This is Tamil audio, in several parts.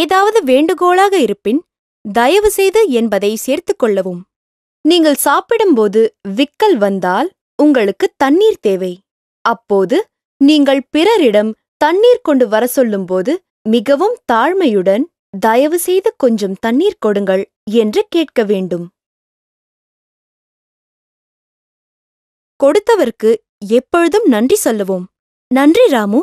ஏதாவது வேண்டுகோளாக இருப்பின் தயவுசெய்து என்பதை சேர்த்துக் கொள்ளவும். நீங்கள் சாப்பிடும்போது விக்கல் வந்தால் உங்களுக்கு தண்ணீர் தேவை. அப்போது நீங்கள் பிறரிடம் தண்ணீர் கொண்டு வர சொல்லும்போது மிகவும் தாழ்மையுடன் தயவுசெய்து கொஞ்சம் தண்ணீர் கொடுங்கள் என்று கேட்க வேண்டும். கொடுத்தவருக்கு எப்பொழுதும் நன்றி சொல்லுவோம். நன்றி ராமு.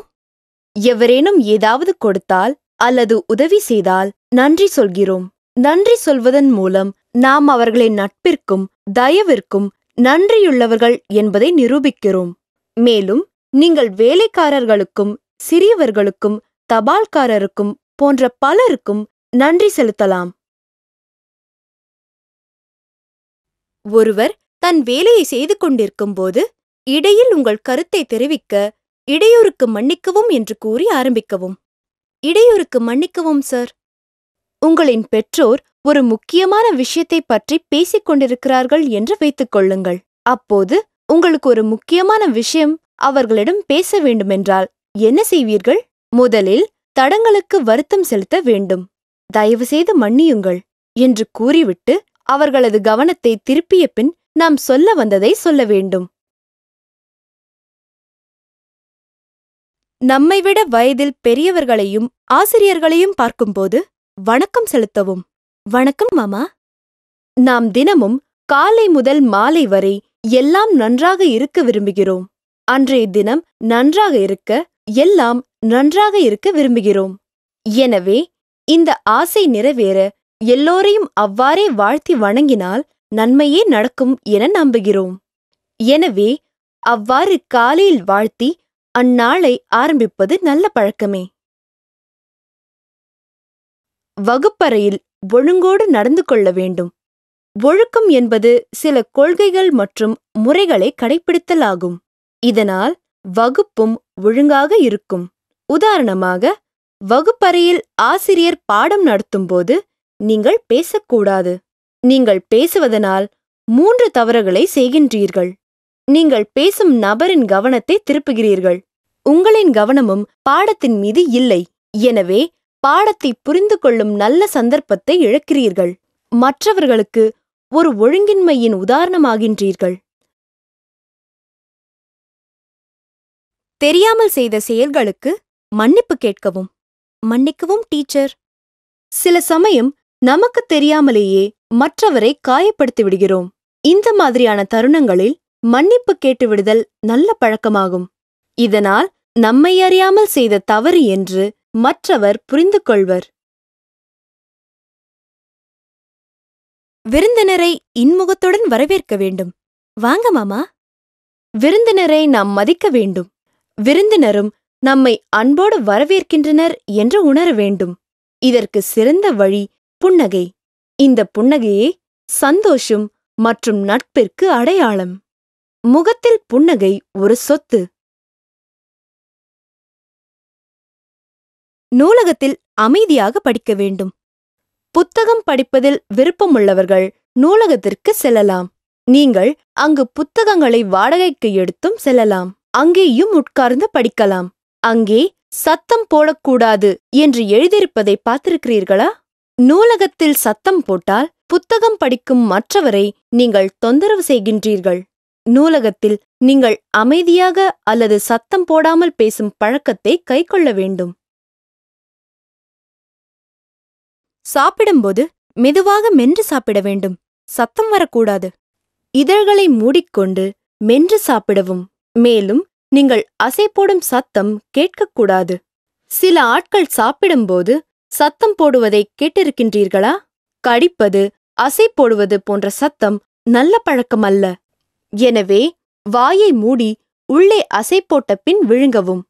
எவரேனும் ஏதாவது கொடுத்தால் அல்லது உதவி செய்தால் நன்றி சொல்கிறோம். நன்றி சொல்வதன் மூலம் நாம் அவர்களின் நட்பிற்கும் தயவிற்கும் நன்றியுள்ளவர்கள் என்பதை நிரூபிக்கிறோம். மேலும் நீங்கள் வேலைக்காரர்களுக்கும் சிறியவர்களுக்கும் தபால்காரருக்கும் போன்ற பலருக்கும் நன்றி செலுத்தலாம். ஒருவர் தன் வேலையை செய்து கொண்டிருக்கும் போது இடையில் உங்கள் கருத்தை தெரிவிக்க இடையூறுக்கு மன்னிக்கவும் என்று கூறி ஆரம்பிக்கவும். இடையூறுக்கு மன்னிக்கவும் சார். உங்களின் பெற்றோர் ஒரு முக்கியமான விஷயத்தை பற்றி பேசிக் கொண்டிருக்கிறார்கள் என்று வைத்துக் கொள்ளுங்கள். அப்போது உங்களுக்கு ஒரு முக்கியமான விஷயம் அவர்களிடம் பேச வேண்டுமென்றால் என்ன செய்வீர்கள்? முதலில் தடங்களுக்கு வருத்தம் செலுத்த வேண்டும். தயவுசெய்து மன்னியுங்கள் என்று கூறிவிட்டு அவர்களது கவனத்தை திருப்பிய பின் நாம் சொல்ல வந்ததை சொல்ல வேண்டும். நம்மைவிட வயதில் பெரியவர்களையும் ஆசிரியர்களையும் பார்க்கும்போது வணக்கம் செலுத்தவும். வணக்கம் மாமா. நாம் தினமும் காலை முதல் மாலை வரை எல்லாம் நன்றாக இருக்க விரும்புகிறோம். அன்றைய தினம் நன்றாக இருக்க எல்லாம் நன்றாக இருக்க விரும்புகிறோம். எனவே இந்த ஆசை நிறைவேற எல்லோரையும் அவ்வாறே வாழ்த்தி வணங்கினால் நன்மையே நடக்கும் என நம்புகிறோம். எனவே அவ்வாறு காலையில் வாழ்த்தி அந்நாளை ஆரம்பிப்பது நல்ல பழக்கமே. வகுப்பறையில் ஒழுங்கோடு நடந்து கொள்ள வேண்டும். ஒழுக்கம் என்பது சில கொள்கைகள் மற்றும் முறைகளை கடைப்பிடித்தல் ஆகும். இதனால் வகுப்பும் ஒழுங்காக இருக்கும். உதாரணமாக, வகுப்பறையில் ஆசிரியர் பாடம் நடத்தும்போது நீங்கள் பேசக்கூடாது. நீங்கள் பேசுவதனால் 3 தவறுகளை செய்கின்றீர்கள். நீங்கள் பேசும் நபரின் கவனத்தை திருப்புகிறீர்கள். உங்களின் கவனமும் பாடத்தின் மீது இல்லை. எனவே பாடத்தை புரிந்து கொள்ளும் நல்ல சந்தர்ப்பத்தை இழக்கிறீர்கள். மற்றவர்களுக்கு ஒரு ஒழுங்கின்மையின் உதாரணமாகின்றீர்கள். தெரியாமல் செய்த செயல்களுக்கு மன்னிப்பு கேட்கவும். மன்னிக்கவும் டீச்சர். சில சமயம் நமக்கு தெரியாமலேயே மற்றவரை காயப்படுத்தி விடுகிறோம். இந்த மாதிரியான தருணங்களில் மன்னிப்பு கேட்டுவிடுதல் நல்ல பழக்கமாகும். இதனால் நம்மை அறியாமல் செய்த தவறு என்று மற்றவர் புரிந்து கொள்வர். விருந்தினரை இன்முகத்துடன் வரவேற்க வேண்டும். வாங்க மாமா. விருந்தினரை நாம் மதிக்க வேண்டும். விருந்தினரும் நம்மை அன்போடு வரவேற்கின்றனர் என்று உணர வேண்டும். இதற்கு சிறந்த வழி புன்னகை. இந்த புன்னகையே சந்தோஷம் மற்றும் நட்பிற்கு அடையாளம். முகத்தில் புன்னகை ஒரு சொத்து. நூலகத்தில் அமைதியாக படிக்க வேண்டும். புத்தகம் படிப்பதில் விருப்பமுள்ளவர்கள் நூலகத்திற்கு செல்லலாம். நீங்கள் அங்கு புத்தகங்களை வாடகைக்கு எடுத்தும் செல்லலாம். அங்கேயும் உட்கார்ந்து படிக்கலாம். அங்கே சத்தம் போடக்கூடாது என்று எழுதியிருப்பதை பார்த்திருக்கிறீர்களா? நூலகத்தில் சத்தம் போட்டால் புத்தகம் படிக்கும் மற்றவரை நீங்கள் தொந்தரவு செய்கின்றீர்கள். நூலகத்தில் நீங்கள் அமைதியாக அல்லது சத்தம் போடாமல் பேசும் பழக்கத்தை கைக்கொள்ள வேண்டும். சாப்பிடும்போது மெதுவாக மென்று சாப்பிட வேண்டும். சத்தம் வரக்கூடாது. இதழ்களை மூடிக்கொண்டு மென்று சாப்பிடவும். மேலும் நீங்கள் அசை போடும் சத்தம் கேட்கக்கூடாது. சில ஆட்கள் சாப்பிடும்போது சத்தம் போடுவதை கேட்டிருக்கின்றீர்களா? கடிப்பது, அசை போடுவது போன்ற சத்தம் நல்ல பழக்கம் அல்ல. எனவே வாயை மூடி உள்ளே அசை போட்ட பின் விழுங்கவும்.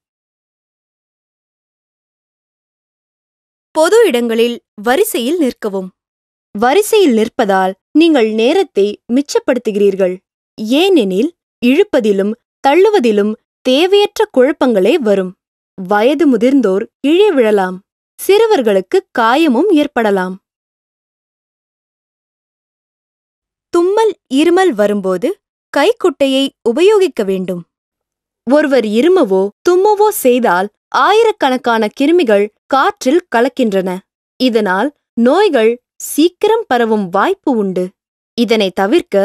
பொது இடங்களில் வரிசையில் நிற்கவும். வரிசையில் நிற்பதால் நீங்கள் நேரத்தை மிச்சப்படுத்துகிறீர்கள். ஏனெனில் இழுப்பதிலும் தள்ளுவதிலும் தேவையற்ற குழப்பங்களே வரும். வயது முதிர்ந்தோர் கீழே விழலாம். சிறுவர்களுக்கு காயமும் ஏற்படலாம். தும்மல் இருமல் வரும்போது கைக்குட்டையை உபயோகிக்க வேண்டும். ஒருவர் இருமவோ தும்மவோ செய்தால் ஆயிரக்கணக்கான கிருமிகள் காற்றில் கலக்கின்றன. இதனால் நோய்கள் சீக்கிரம் பரவும் வாய்ப்பு உண்டு. இதனை தவிர்க்க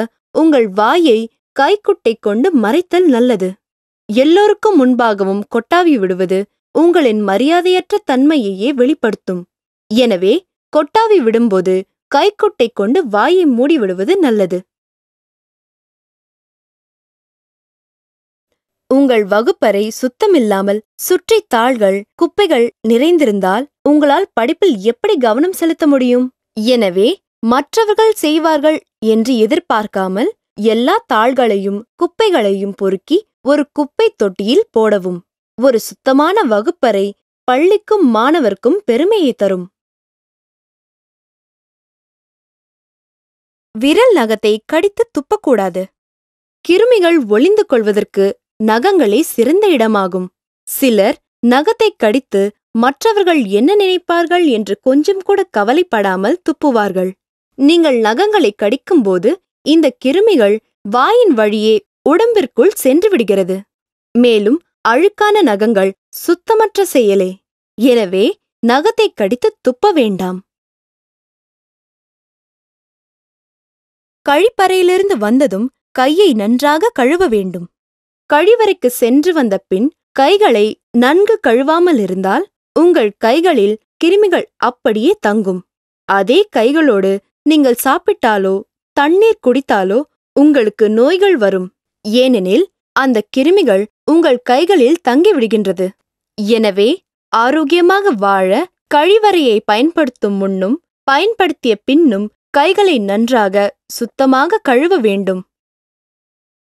உங்கள் வாயை கைக்குட்டை கொண்டு மறைத்தல் நல்லது. எல்லோருக்கும் முன்பாகவும் கொட்டாவி விடுவது உங்களின் மரியாதையற்ற தன்மையையே வெளிப்படுத்தும். எனவே கொட்டாவி விடும்போது கைக்குட்டை கொண்டு வாயை மூடிவிடுவது நல்லது. உங்கள் வகுப்பறை சுத்தமில்லாமல் சுற்றி தாள்கள், குப்பைகள் நிறைந்திருந்தால் உங்களால் படிப்பில் எப்படி கவனம் செலுத்த முடியும்? எனவே மற்றவர்கள் செய்வார்கள் என்று எதிர்பார்க்காமல் எல்லா தாள்களையும் குப்பைகளையும் பொறுக்கி ஒரு குப்பை தொட்டியில் போடவும். ஒரு சுத்தமான வகுப்பறை பள்ளிக்கும் மாணவர்க்கும் பெருமையை தரும். விரல் நகத்தை கடித்து துப்பக்கூடாது. கிருமிகள் ஒளிந்து கொள்வதற்கு நகங்களே சிறந்த இடமாகும். சிலர் நகத்தை கடித்து மற்றவர்கள் என்ன நினைப்பார்கள் என்று கொஞ்சம் கூட கவலைப்படாமல் துப்புவார்கள். நீங்கள் நகங்களை கடிக்கும்போது இந்த கிருமிகள் வாயின் வழியே உடம்பிற்குள் சென்று விடுகிறது. மேலும் அழுக்கான நகங்கள் சுத்தமற்ற செயலே. எனவே நகத்தை கடித்து துப்ப வேண்டாம். கழிப்பறையிலிருந்து வந்ததும் கையை நன்றாக கழுவ வேண்டும். கழிவறைக்கு சென்று வந்த பின் கைகளை நன்கு கழுவாமல் இருந்தால் உங்கள் கைகளில் கிருமிகள் அப்படியே தங்கும். அதே கைகளோடு நீங்கள் சாப்பிட்டாலோ தண்ணீர் குடித்தாலோ உங்களுக்கு நோய்கள் வரும். ஏனெனில் அந்த கிருமிகள் உங்கள் கைகளில் தங்கிவிடுகின்றது. எனவே ஆரோக்கியமாக வாழ கழிவறையை பயன்படுத்தும் முன்னும் பயன்படுத்திய பின்னும் கைகளை நன்றாக சுத்தமாக கழுவ வேண்டும்.